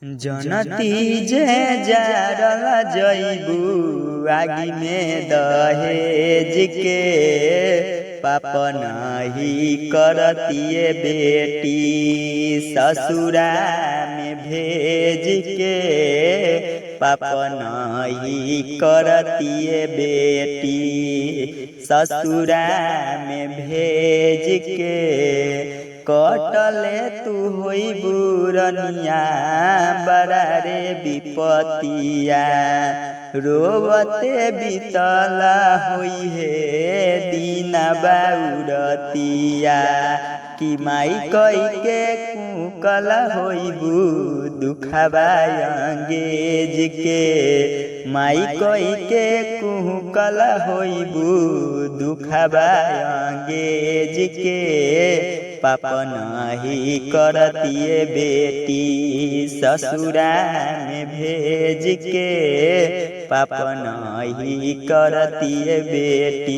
जनती जे जारल जइबू आगी में दहेज के पाप नहीं करतिए बेटी ससुरा में भेज के पाप नहीं करतिए बेटी ससुरा में भेज के कटले तू होई बुरनिया बड़ा रे विपतिया रोवते बीतला होई है दीना बाउरतिया कि माई कई के कुकला होइबू दुखबा अंगेज के माई कई के कुकला होइबू दुखबा अंगेज के पाप नहीं करतिए बेटी ससुरा में भेज के पाप नहीं करतिए बेटी।